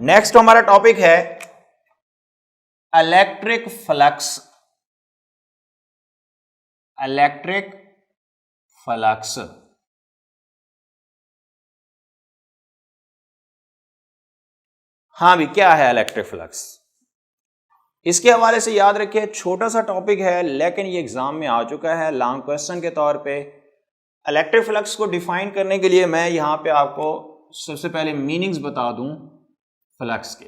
Next हमारा topic है electric flux. Electric flux हाँ भी क्या है इलेक्ट्रिक फ्लक्स? इसके हवाले से याद रखिए, छोटा सा टॉपिक है लेकिन ये एग्जाम में आ चुका है लॉन्ग क्वेश्चन के तौर पे। इलेक्ट्रिक फ्लक्स को डिफाइन करने के लिए मैं यहां पे आपको सबसे पहले मीनिंग्स बता दूं फ्लक्स के।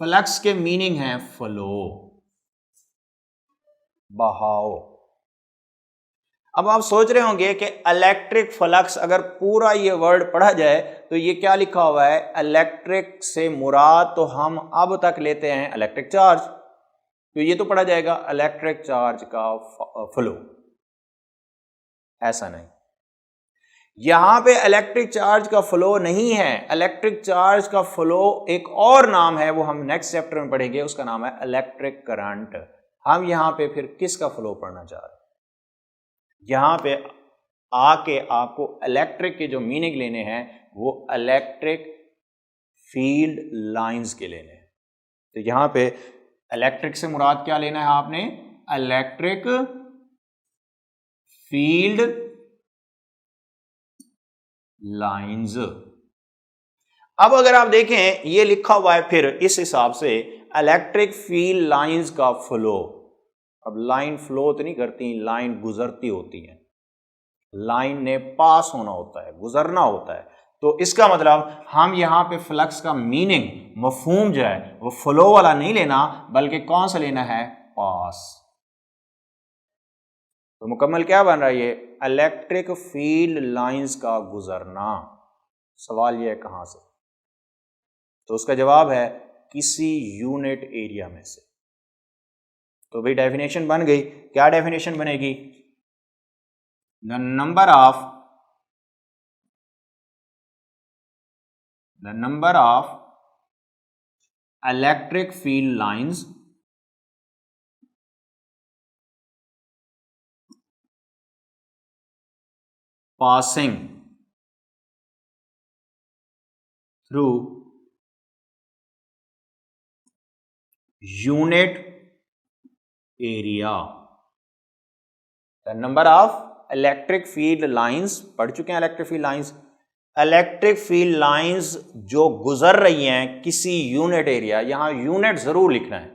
फ्लक्स के मीनिंग है फ्लो, बहाव। अब आप सोच रहे होंगे कि इलेक्ट्रिक फ्लक्स, अगर पूरा ये वर्ड पढ़ा जाए तो ये क्या लिखा हुआ है? इलेक्ट्रिक से मुराद तो हम अब तक लेते हैं इलेक्ट्रिक चार्ज, तो ये तो पढ़ा जाएगा इलेक्ट्रिक चार्ज का फ्लो। ऐसा नहीं, यहां पे इलेक्ट्रिक चार्ज का फ्लो नहीं है। इलेक्ट्रिक चार्ज का फ्लो एक और नाम है, वो हम नेक्स्ट चैप्टर में पढ़ेंगे, उसका नाम है इलेक्ट्रिक करंट। हम यहां पे फिर किसका फ्लो पढ़ना चाह रहे हैं? यहां पे आके आपको इलेक्ट्रिक के जो मीनिंग लेने हैं वो इलेक्ट्रिक फील्ड लाइंस के लेने हैं। तो यहां पे इलेक्ट्रिक से मुराद क्या लेना है आपने? Electric field lines. अब अगर आप देखें ये लिखा हुआ है फिर इस हिसाब से इलेक्ट्रिक फील्ड लाइंस का फ्लो। अब लाइन फ्लो तो नहीं करती, लाइन गुजरती होती है। लाइन ने पास होना होता है, गुजरना होता है। तो इसका मतलब हम यहां पे फ्लक्स का मीनिंग, मफहूम जो है वो फ्लो वाला नहीं लेना, बल्कि कौन सा लेना है? पास। तो मुकम्मल क्या बन रहा है ये? इलेक्ट्रिक फील्ड लाइंस का गुजरना। सवाल यह है कहां से? तो उसका जवाब है किसी यूनिट एरिया में से। तो भाई डेफिनेशन बन गई। क्या डेफिनेशन बनेगी? The number of electric field lines passing through unit area। the number of electric field lines, पढ़ चुके हैं electric field lines. Electric field lines जो गुजर रही हैं किसी यूनिट एरिया, यहां यूनिट जरूर लिखना है,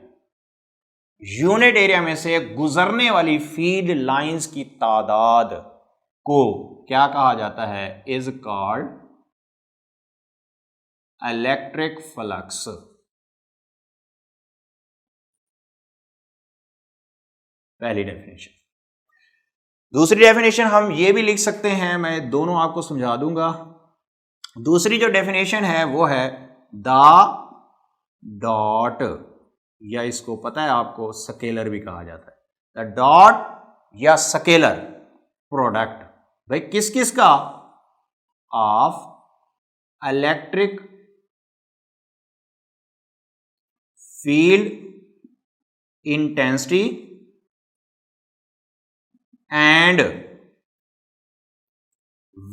यूनिट एरिया में से गुजरने वाली फील्ड लाइंस की तादाद को क्या कहा जाता है? Is called electric flux. पहली डेफिनेशन। दूसरी डेफिनेशन हम ये भी लिख सकते हैं, मैं दोनों आपको समझा दूंगा। दूसरी जो डेफिनेशन है वो है द डॉट, या इसको पता है आपको स्केलर भी कहा जाता है। द डॉट या स्केलर प्रोडक्ट, भाई किस किस का? Of electric field intensity and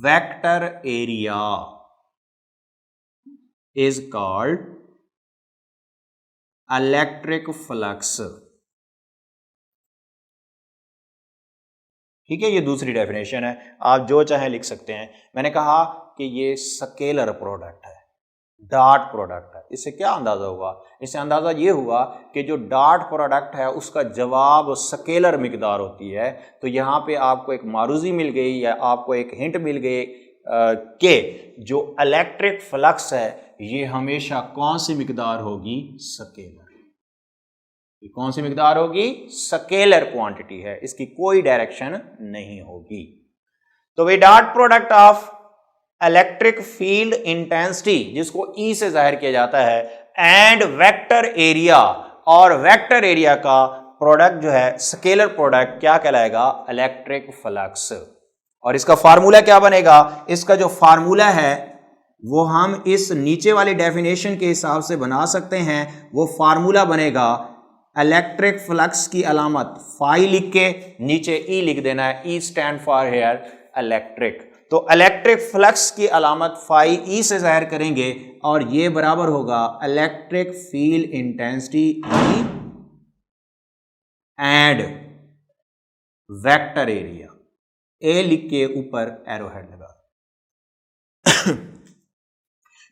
vector area is called electric flux. ठीक है, ये दूसरी डेफिनेशन है, आप जो चाहे लिख सकते हैं। मैंने कहा कि ये स्केलर प्रोडक्ट है, डॉट प्रोडक्ट है। इससे क्या अंदाजा हुआ? इससे अंदाजा ये हुआ कि जो डॉट प्रोडक्ट है उसका जवाब स्केलर मिकदार होती है। तो यहां पे आपको एक मारूजी मिल गई, या आपको एक हिंट मिल गई कि जो इलेक्ट्रिक फ्लक्स है ये हमेशा कौन सी मिकदार होगी? स्केलर। ये कौन सी मिकदार होगी? स्केलर क्वांटिटी है, इसकी कोई डायरेक्शन नहीं होगी। तो वे dot product of electric field intensity, जिसको ई से जाहिर किया जाता है, एंड वेक्टर एरिया, और वेक्टर एरिया का प्रोडक्ट जो है स्केलर प्रोडक्ट क्या कहलाएगा? Electric flux. और इसका फार्मूला क्या बनेगा? इसका जो फार्मूला है वो हम इस नीचे वाली डेफिनेशन के हिसाब से बना सकते हैं। वो फार्मूला बनेगा इलेक्ट्रिक फ्लक्स की अलामत फाई लिख के नीचे ई लिख देना है। E stand for here electric. तो इलेक्ट्रिक फ्लक्स की अलामत फाई ई से जाहिर करेंगे और ये बराबर होगा electric field intensity E and vector area, A लिख के ऊपर एरो हेड लगा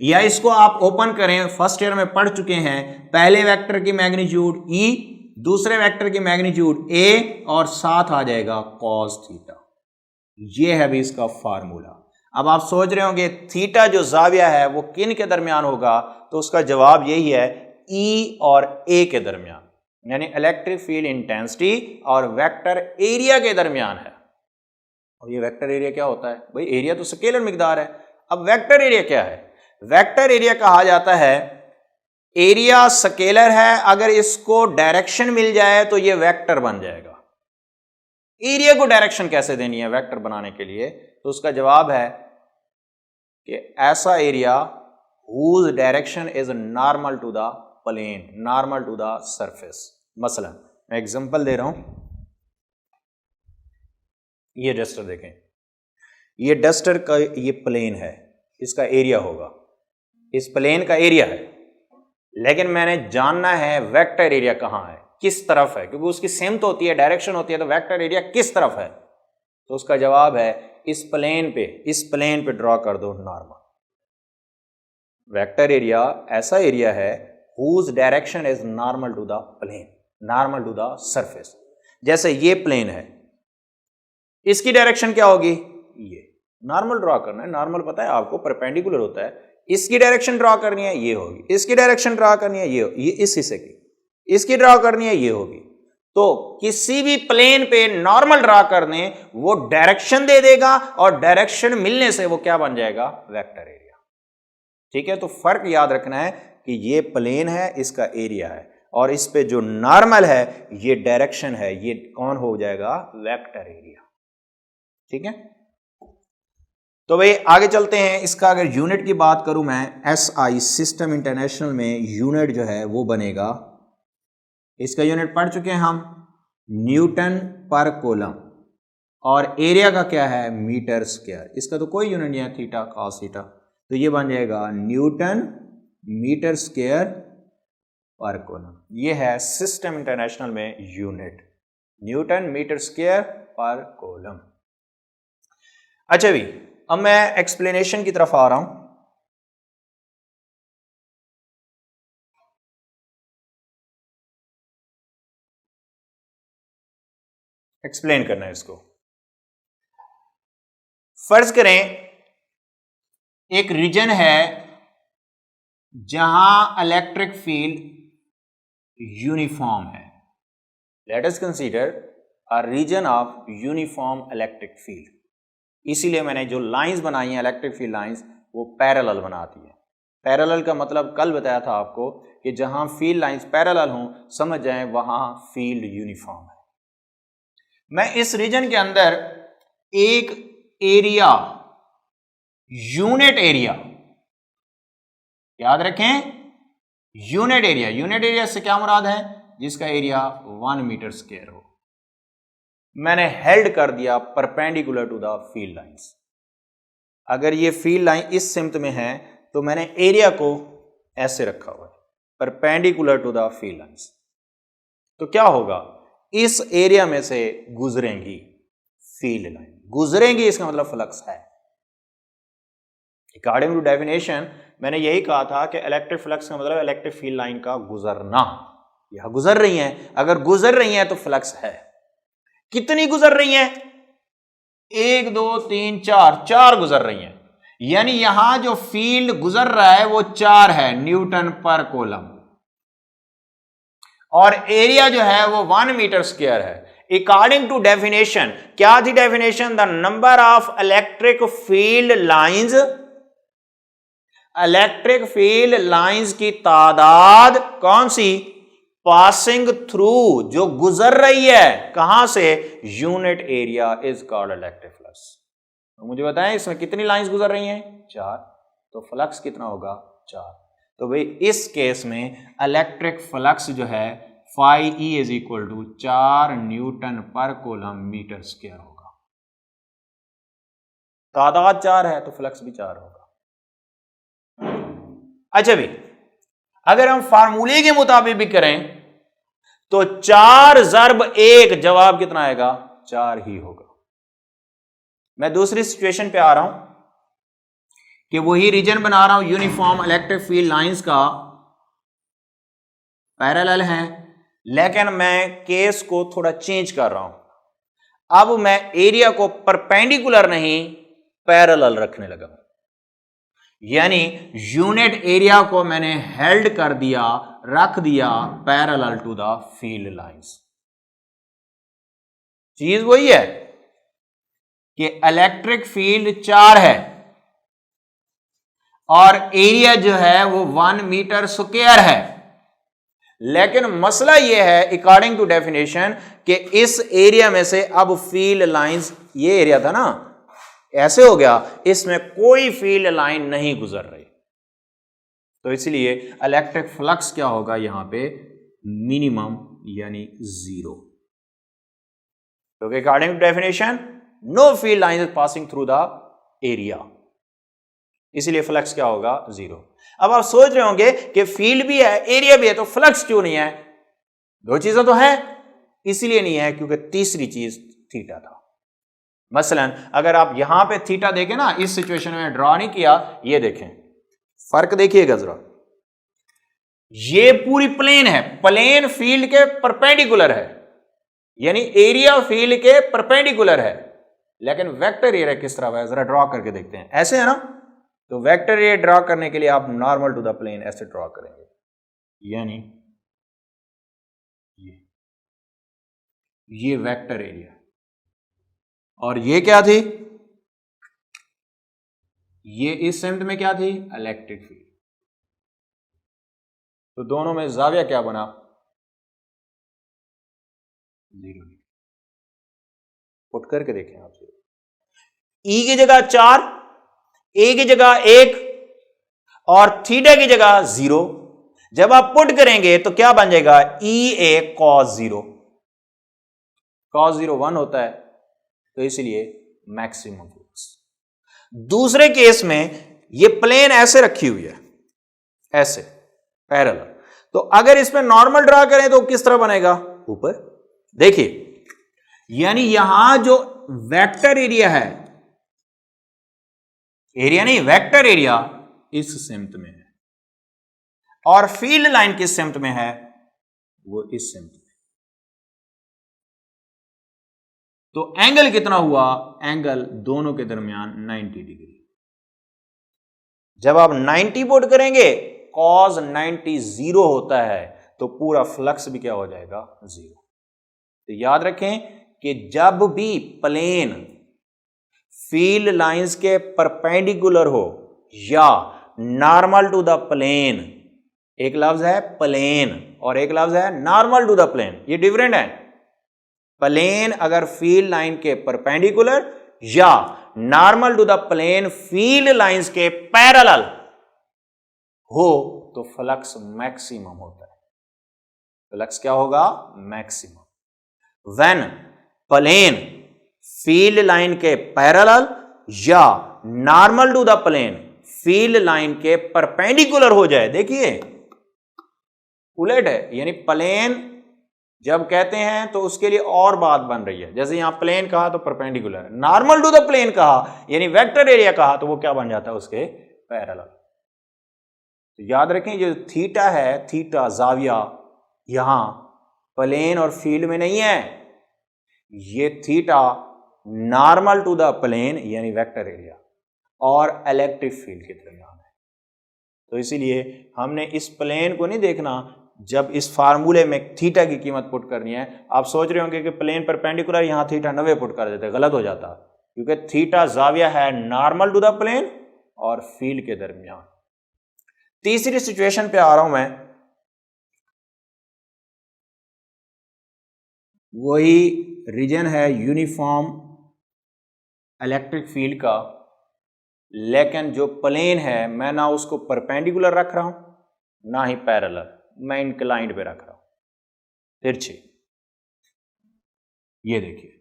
या इसको आप ओपन करें, फर्स्ट ईयर में पढ़ चुके हैं, पहले वेक्टर की मैग्नीट्यूड ई, दूसरे वेक्टर की मैग्नीट्यूड ए और साथ आ जाएगा कॉस थीटा। ये है भी इसका फार्मूला। अब आप सोच रहे होंगे थीटा जो जाविया है वो किन के दरमियान होगा, तो उसका जवाब यही है ई और ए के दरमियान, यानी इलेक्ट्रिक फील्ड इंटेंसिटी और वेक्टर एरिया के दरमियान है। और ये वेक्टर एरिया क्या होता है भाई, एरिया तो स्केलर मिकदार है। अब वेक्टर एरिया क्या है, वेक्टर एरिया कहा जाता है एरिया स्केलर है, अगर इसको डायरेक्शन मिल जाए तो ये वेक्टर बन जाएगा। एरिया को डायरेक्शन कैसे देनी है वेक्टर बनाने के लिए, तो उसका जवाब है कि ऐसा area whose direction is normal to the plane, normal to the surface. मसलन मैं एग्जांपल दे रहा हूं, ये डस्टर देखें, ये डस्टर का ये प्लेन है, इसका एरिया होगा, इस प्लेन का एरिया है, लेकिन मैंने जानना है वेक्टर एरिया कहां है, किस तरफ है, क्योंकि उसकी सेम तो होती है, डायरेक्शन होती है, तो वेक्टर एरिया किस तरफ है, तो उसका जवाब है इस प्लेन पे ड्रॉ कर दो नॉर्मल। वेक्टर एरिया ऐसा एरिया है whose direction is normal to the plane, normal to the surface. जैसे ये प्लेन है, इसकी डायरेक्शन क्या होगी, ये नॉर्मल ड्रॉ करना है, नॉर्मल पता है आपको परपेंडिकुलर होता है, इसकी डायरेक्शन ड्रॉ करनी है ये होगी, इसकी डायरेक्शन ड्रॉ करनी है ये इस हिस्से की, इसकी ड्रॉ करनी है ये होगी। तो किसी भी प्लेन पे नॉर्मल ड्रॉ करने वो डायरेक्शन दे देगा और डायरेक्शन मिलने से वो क्या बन जाएगा, वेक्टर एरिया। ठीक है, तो फर्क याद रखना है कि ये प्लेन है, इसका एरिया है, और इस पे जो नॉर्मल है ये डायरेक्शन है, ये कौन हो जाएगा, वेक्टर एरिया। ठीक है, तो भाई आगे चलते हैं। इसका अगर यूनिट की बात करूं मैं, एसआई सिस्टम इंटरनेशनल में यूनिट जो है वो बनेगा, इसका यूनिट पढ़ चुके हैं हम, न्यूटन पर कूलम, और एरिया का क्या है, मीटर स्क्वायर। इसका तो कोई यूनिट नहीं है, थीटा कॉस थीटा, तो ये बन जाएगा न्यूटन मीटर स्क्वायर पर कूलम। ये है सिस्टम इंटरनेशनल में यूनिट, न्यूटन मीटर स्क्वायर पर कूलम। अच्छा भी, अब मैं एक्सप्लेनेशन की तरफ आ रहा हूं। एक्सप्लेन करना है इसको। फर्ज करें एक रीजन है जहां इलेक्ट्रिक फील्ड यूनिफॉर्म है। Let us consider a region of uniform electric field. इसीलिए मैंने जो लाइंस बनाई हैं इलेक्ट्रिक फील्ड लाइंस, वो पैरेलल बनाती है। पैरेलल का मतलब कल बताया था आपको कि जहां फील्ड लाइंस पैरेलल हों, समझ जाएं वहां फील्ड यूनिफॉर्म है। मैं इस रीजन के अंदर एक एरिया, यूनिट एरिया, याद रखें यूनिट एरिया, यूनिट एरिया से क्या मुराद है, जिसका एरिया 1 मीटर स्क्वायर हो, मैंने हेल्ड कर दिया perpendicular to the field lines. अगर ये फील्ड लाइन इस सिमत में है तो मैंने एरिया को ऐसे रखा हुआ है perpendicular to the field lines. तो क्या होगा, इस एरिया में से गुजरेंगी फील्ड लाइन, गुजरेंगी इसका मतलब फ्लक्स है। अकॉर्डिंग टू डेफिनेशन मैंने यही कहा था कि इलेक्ट्रिक फ्लक्स का मतलब इलेक्ट्रिक फील्ड लाइन का गुजरना। यह गुजर रही हैं, अगर गुजर रही हैं तो फ्लक्स है। कितनी गुजर रही हैं, 1 2 3 4 गुजर रही हैं, यानी यहां जो फील्ड गुजर रहा है वो 4 है न्यूटन पर कूलम, और एरिया जो है वो 1 मीटर स्क्वायर है। अकॉर्डिंग टू डेफिनेशन, क्या थी definition, the number of electric field lines, electric field lines की तादाद कौन सी, पासिंग थ्रू, जो गुजर रही है, कहां से, unit area is called electric flux. तो मुझे बताएं इसमें कितनी लाइंस गुजर रही हैं, 4, तो फ्लक्स कितना होगा, 4। तो भाई इस केस में इलेक्ट्रिक फ्लक्स जो है phi E is equal to 4 newton per coulomb metre square होगा। तादाद 4 है तो फ्लक्स भी 4 होगा। अच्छा भी, अगर हम फार्मूले के मुताबिक भी करें तो 4 ज़र्ब 1 जवाब कितना आएगा? 4 ही होगा। मैं दूसरी सिचुएशन पे आ रहा हूं कि वही रीजन बना रहा हूं, यूनिफॉर्म इलेक्ट्रिक फील्ड लाइंस का पैरेलल है, लेकिन मैं केस को थोड़ा चेंज कर रहा हूं। अब मैं एरिया को परपेंडिकुलर नहीं पैरेलल रखने लगा, यानी यूनिट एरिया को मैंने हेल्ड कर दिया, रख दिया parallel to the field lines. चीज वही है कि इलेक्ट्रिक फील्ड 4 है और एरिया जो है वो 1 मीटर स्क्वायर है, लेकिन मसला यह है अकॉर्डिंग टू डेफिनेशन कि इस एरिया में से अब फील्ड लाइंस, ये एरिया था ना, ऐसे हो गया, इसमें कोई फील्ड लाइन नहीं गुजर रही, तो इसलिए इलेक्ट्रिक फ्लक्स क्या होगा यहां पे? मिनिमम यानी 0। तो according to definition no field line is passing through the area, इसलिए फ्लक्स क्या होगा? 0। अब आप सोच रहे होंगे कि फील्ड भी है एरिया भी है तो फ्लक्स क्यों नहीं है? दो चीजें तो है, इसलिए नहीं है क्योंकि तीसरी चीज थीटा था। मसलन अगर आप यहां पे थीटा देखें ना, इस सिचुएशन में ड्रॉ नहीं किया, ये देखें फर्क देखिएगा जरा, ये पूरी प्लेन है, प्लेन फील्ड के परपेंडिकुलर है, यानी एरिया फील्ड के परपेंडिकुलर है, लेकिन वेक्टर एरिया किस तरह है जरा ड्रॉ करके देखते हैं। ऐसे है ना, तो वेक्टर एरिया ड्रॉ करने के लिए आप नॉर्मल टू द प्लेन ऐसे ड्रॉ करेंगे, यानी ये वेक्टर एरिया, और ये क्या थी? ये इस सेंट में क्या थी? Electric field. तो दोनों में जाविया क्या बना? 0। पुट करके देखें आप, ई की जगह 4, ए की जगह 1 और थीटा की जगह 0। जब आप पुट करेंगे तो क्या बन जाएगा? ई ए कॉस 0। कॉस 0 1 होता है, तो इसलिए मैक्सिमम फ्लक्स। दूसरे केस में ये प्लेन ऐसे रखी हुई है, ऐसे पैरेलल, तो अगर इसमें नॉर्मल ड्रा करें तो किस तरह बनेगा? ऊपर देखिए, यानी यहां जो वेक्टर एरिया है, एरिया नहीं वेक्टर एरिया इस सिम्त में है, और फील्ड लाइन किस सिम्त में है? वो इस सिम्त में। तो एंगल कितना हुआ? एंगल दोनों के दरमियान 90 डिग्री। जब आप 90 पुट करेंगे cos 90 0 होता है, तो पूरा फ्लक्स भी क्या हो जाएगा? 0। तो याद रखें कि जब भी प्लेन फील्ड लाइंस के परपेंडिकुलर हो या नॉर्मल टू द प्लेन, एक लफ्ज है प्लेन और एक लफ्ज है नॉर्मल टू द प्लेन, ये डिफरेंट है। प्लेन अगर फील्ड लाइन के परपेंडिकुलर या normal to the plane field lines के पैरेलल हो तो फ्लक्स मैक्सिमम होता है। फ्लक्स क्या होगा? Maximum. When plane field line के पैरेलल या normal to the plane field line के परपेंडिकुलर हो जाए, देखिए उलट है, यानी प्लेन जब कहते हैं तो उसके लिए और बात बन रही है, जैसे यहां प्लेन कहा तो perpendicular, normal to the plane कहा यानी वेक्टर एरिया कहा तो वो क्या बन जाता है? उसके पैरेलल। तो याद रखें जो थीटा है, थीटा जाविया यहां प्लेन और फील्ड में नहीं है, ये theta normal to the plane यानी वेक्टर एरिया और इलेक्ट्रिक फील्ड के दरमियान है। तो इसीलिए हमने इस प्लेन को नहीं देखना, जब इस फार्मूले में थीटा की कीमत पुट करनी है। आप सोच रहे होंगे कि प्लेन परपेंडिकुलर, यहां थीटा 90 पुट कर देते, गलत हो जाता, क्योंकि थीटा जाविया है नॉर्मल टू द प्लेन और फील्ड के दरमियान। तीसरी सिचुएशन पे आ रहा हूं मैं, वही रीजन है यूनिफॉर्म इलेक्ट्रिक फील्ड का, लेकिन जो प्लेन है मैं ना उसको परपेंडिकुलर रख रहा हूं ना ही पैरेलल, मैं इंक्लाइंड पे रख रहा हूं, तिरछे। ये देखिए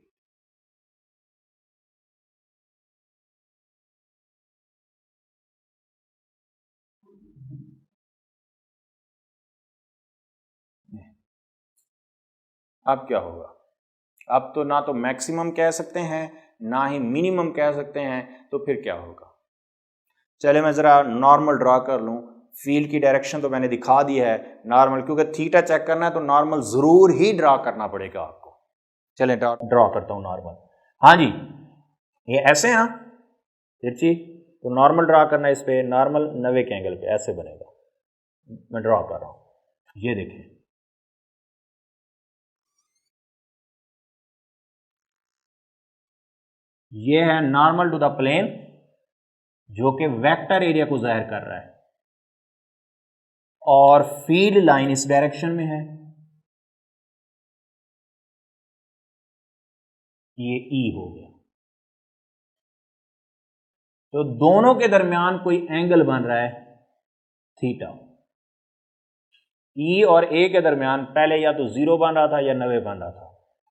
अब क्या होगा? अब तो ना तो मैक्सिमम कह सकते हैं ना ही मिनिमम कह सकते हैं, तो फिर क्या होगा? चले मैं ज़रा नॉर्मल ड्रा कर लूँ। फील्ड की डायरेक्शन तो मैंने दिखा दी है नॉर्मल, क्योंकि थीटा चेक करना है तो नॉर्मल ज़रूर ही ड्रा करना पड़ेगा आपको। चलें ड्रा करता हूँ नॉर्मल। हाँ जी, ये ऐसे हैं तिरछी, तो नॉर्मल ड्रा करना है इस पे, नॉर्मल 90 के एंगल पे ऐसे बनेगा। मैं ड्रा कर रहा हूँ, ये देखिए, ये है नॉर्मल टू द प्लेन जो कि वेक्टर एरिया को जाहिर कर रहा है, और फील्ड लाइन इस डायरेक्शन में है, ये ई हो गया। तो दोनों के दरमियान कोई एंगल बन रहा है थीटा। ई और ए के दरमियान पहले या तो 0 बन रहा था या 90 बन रहा था,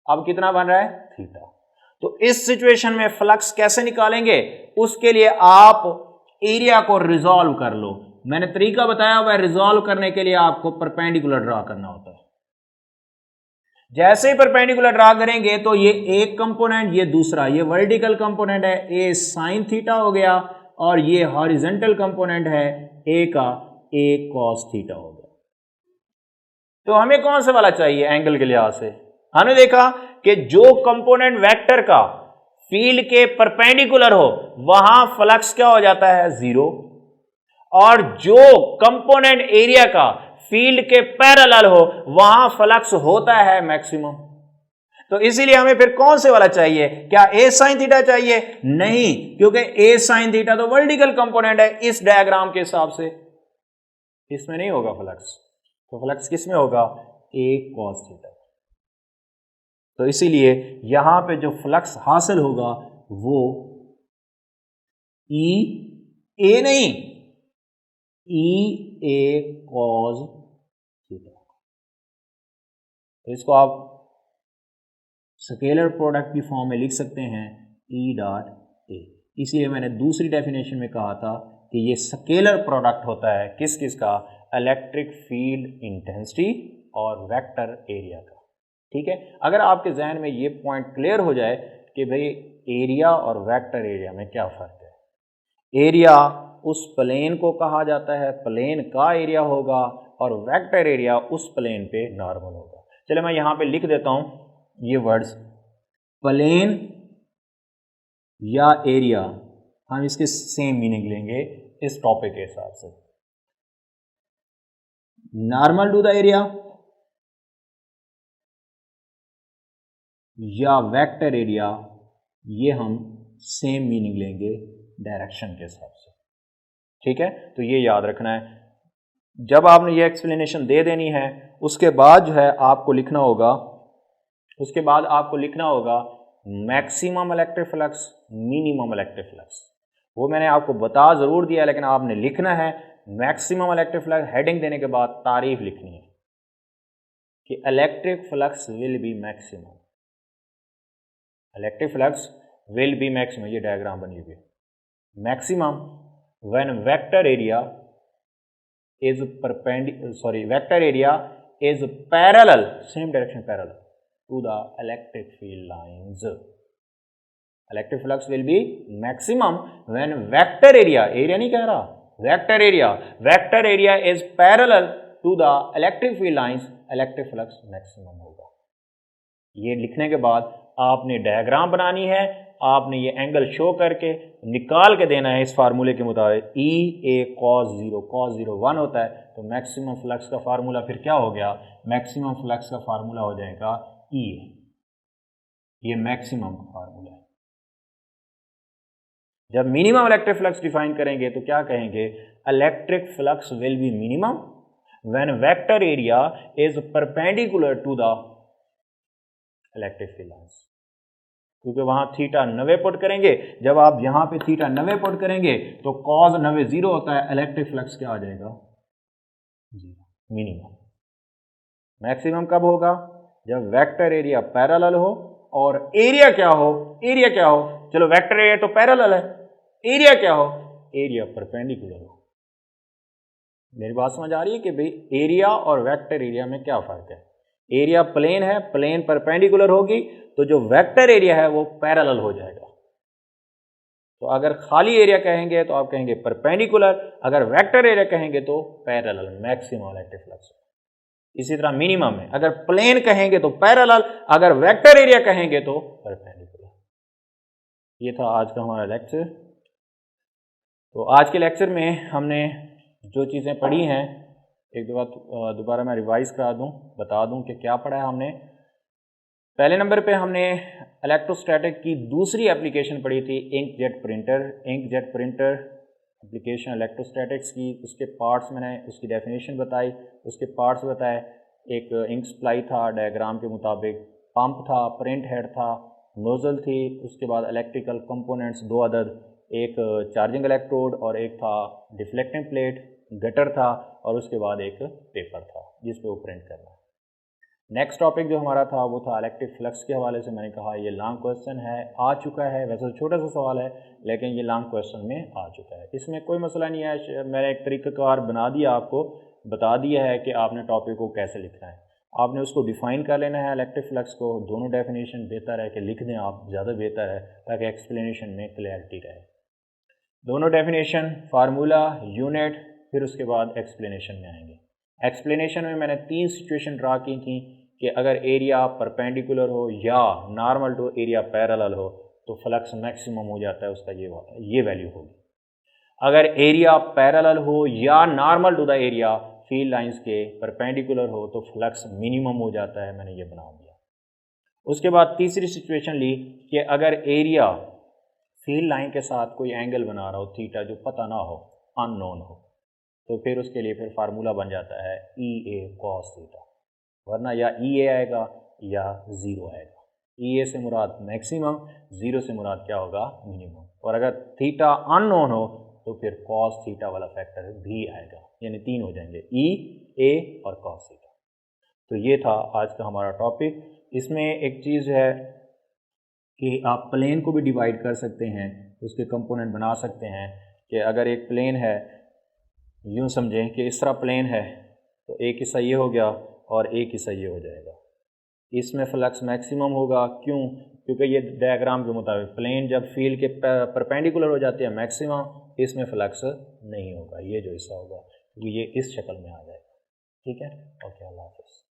अब कितना बन रहा है? थीटा। तो इस सिचुएशन में फ्लक्स कैसे निकालेंगे? उसके लिए आप एरिया को रिजॉल्व कर लो। मैंने तरीका बताया हुआ है, रिजॉल्व करने के लिए आपको परपेंडिकुलर ड्रा करना होता है। जैसे ही परपेंडिकुलर ड्रा करेंगे तो ये एक कंपोनेंट, ये दूसरा, ये वर्टिकल कंपोनेंट है ए साइन थीटा हो गया, और ये हॉरिजॉन्टल कंपोनेंट है ए का ए कॉस थीटा हो गया। तो हमें कौन सा वाला चाहिए एंगल के लिहाज से? हमने देखा कि जो कंपोनेंट वेक्टर का फील्ड के परपेंडिकुलर हो वहां फ्लक्स क्या हो जाता है? 0, और जो कंपोनेंट एरिया का फील्ड के पैरेलल हो वहां फ्लक्स होता है मैक्सिमम। तो इसीलिए हमें फिर कौन से वाला चाहिए? क्या ए साइन थीटा चाहिए? नहीं, क्योंकि ए साइन थीटा तो वर्टिकल कंपोनेंट है इस डायग्राम के हिसाब से, इसमें नहीं होगा फ्लक्स। तो फ्लक्स किस में होगा? ए कॉस थीटा। तो इसीलिए यहां पे जो फ्लक्स हासिल होगा वो ई ए नहीं, ई ए कॉस थीटा। तो इसको आप स्केलर प्रोडक्ट की फॉर्म में लिख सकते हैं ई डॉट ए। इसलिए मैंने दूसरी डेफिनेशन में कहा था कि ये स्केलर प्रोडक्ट होता है किस किस का? इलेक्ट्रिक फील्ड इंटेंसिटी और वेक्टर एरिया का। ठीक है, अगर आपके जहन में ये पॉइंट क्लियर हो जाए कि भाई एरिया और वेक्टर एरिया में क्या फ़र्क है। एरिया उस प्लेन को कहा जाता है, प्लेन का एरिया होगा, और वेक्टर एरिया उस प्लेन पे नॉर्मल होगा। चलिए मैं यहाँ पे लिख देता हूँ ये वर्ड्स, प्लेन या एरिया, हम इसके सेम मीनिंग लेंगे इस टॉपिक के हिसाब से। नॉर्मल टू द एरिया या वेक्टर एरिया, ये हम सेम मीनिंग लेंगे डायरेक्शन के हिसाब से। ठीक है, तो ये याद रखना है। जब आपने ये एक्सप्लेनेशन दे देनी है उसके बाद जो है आपको लिखना होगा, उसके बाद आपको लिखना होगा maximum electric flux, minimum electric flux. वो मैंने आपको बता ज़रूर दिया, लेकिन आपने लिखना है मैक्सिमम इलेक्ट्रिक फ्लक्स। हेडिंग देने के बाद तारीफ लिखनी है कि electric flux will B maximum, electric flux will B maximum. ये डायग्राम बनी हुई है। Maximum when vector area is vector area is parallel, same direction parallel to the electric field lines. Electric flux will be maximum when vector area नहीं कह रहा, vector area is parallel to the electric field lines, electric flux maximum होगा। ये लिखने के बाद आपने diagram बनानी है, आपने ये एंगल शो करके निकाल के देना है इस फार्मूले के मुताबिक। ई ए कॉस 0 1 होता है, तो मैक्सिमम फ्लक्स का फार्मूला फिर क्या हो गया? मैक्सिमम फ्लक्स का फार्मूला हो जाएगा ई, ये मैक्सिमम फार्मूला है। जब मिनिमम इलेक्ट्रिक फ्लक्स डिफाइन करेंगे तो क्या कहेंगे? Electric flux will be minimum when vector area is perpendicular to the electric field lines. क्योंकि वहां थीटा 90 पुट करेंगे, जब आप यहां पे थीटा 90 पुट करेंगे तो कॉस 90 0 होता है, इलेक्ट्रिक फ्लक्स क्या आ जाएगा? 0, मिनिमम। मैक्सिमम कब होगा? जब वेक्टर एरिया पैरेलल हो और एरिया क्या हो? चलो वेक्टर एरिया तो पैरेलल है, एरिया क्या हो? एरिया परपेंडिकुलर हो। मेरी बात समझ आ रही है कि भाई एरिया और वेक्टर एरिया में क्या फर्क है? एरिया प्लेन है, प्लेन परपेंडिकुलर होगी तो जो वेक्टर एरिया है वो पैरेलल हो जाएगा। तो अगर खाली एरिया कहेंगे तो आप कहेंगे परपेंडिकुलर, अगर वेक्टर एरिया कहेंगे तो पैरेलल, मैक्सिमम इलेक्ट्रिक फ्लक्स। इसी तरह मिनिमम में अगर प्लेन कहेंगे तो पैरेलल, अगर वेक्टर एरिया कहेंगे तो परपेंडिकुलर। ये था आज का हमारा लेक्चर। तो आज के लेक्चर में हमने जो चीज़ें पढ़ी हैं एक दो दोबारा मैं रिवाइज करा दूं, बता दूं कि क्या पढ़ा है हमने। पहले नंबर पे हमने इलेक्ट्रोस्टैटिक की दूसरी एप्लीकेशन पढ़ी थी, inkjet printer. Inkjet printer application electrostatics की, उसके पार्ट्स मैंने उसकी डेफिनेशन बताई, उसके पार्ट्स बताए। एक इंक सप्लाई था डायग्राम के मुताबिक, पंप था, प्रिंट हेड था, नोज़ल थी, उसके बाद इलेक्ट्रिकल कंपोनेंट्स दो अदद, एक चार्जिंग इलेक्ट्रोड और एक था डिफ्लेक्टिंग प्लेट, गटर था और उसके बाद एक पेपर था जिस पे वो प्रिंट करना। नेक्स्ट टॉपिक जो हमारा था वो था इलेक्ट्रिक फ्लक्स के हवाले से। मैंने कहा ये लॉन्ग क्वेश्चन है, आ चुका है, वैसे छोटा सा सवाल है लेकिन ये लॉन्ग क्वेश्चन में आ चुका है, इसमें कोई मसला नहीं है। मैंने एक तरीक़ाकार बना दिया, आपको बता दिया है कि आपने टॉपिक को कैसे लिखना है। आपने उसको डिफ़ाइन कर लेना है इलेक्ट्रिक फ्लक्स को। दोनों डेफिनेशन बेहतर है कि लिख दें आप, ज़्यादा बेहतर है ताकि एक्सप्लेनेशन में क्लैरिटी रहे। दोनों डेफिनेशन, फार्मूला, यूनिट, फिर उसके बाद एक्सप्लेनेशन में आएंगे। एक्सप्लेनेशन में मैंने 3 सिचुएशन ड्रा की थी कि अगर एरिया परपेंडिकुलर हो या नॉर्मल टू एरिया पैरेलल हो तो फ्लक्स मैक्सिमम हो जाता है, उसका ये वैल्यू होगी। अगर एरिया पैरेलल हो या normal to the area field lines के परपेंडिकुलर हो तो फ्लक्स मिनिमम हो जाता है, मैंने ये बना दिया। उसके बाद तीसरी सिचुएशन ली कि अगर एरिया फील्ड लाइन के साथ कोई एंगल बना रहा हो थीटा जो पता ना हो, अननोन हो, तो फिर उसके लिए फिर फार्मूला बन जाता है ई ए कॉस थीटा, वरना या ई ए आएगा या ज़ीरो आएगा। ई ए से मुराद मैक्सिमम, ज़ीरो से मुराद क्या होगा, मिनिमम। और अगर थीटा अननोन हो तो फिर कॉस थीटा वाला फैक्टर भी आएगा, यानी 3 हो जाएंगे, ई, ए और कॉस थीटा। तो ये था आज का हमारा टॉपिक। इसमें एक चीज़ है कि आप प्लेन को भी डिवाइड कर सकते हैं, उसके कंपोनेंट बना सकते हैं। कि अगर एक प्लेन है, यूँ समझें कि इस तरह प्लेन है तो एक हिस्सा ये हो गया और एक हिस्सा ये हो जाएगा, इसमें फ्लक्स मैक्सिमम होगा। क्यों? क्योंकि ये डायग्राम के मुताबिक प्लेन जब फील्ड के परपेंडिकुलर हो जाते हैं मैक्सिमम, इसमें फ्लक्स नहीं होगा, ये जो हिस्सा होगा क्योंकि ये इस शक्ल में आ जाएगा। ठीक है, ओके, अल्लाह हाफ़िज़।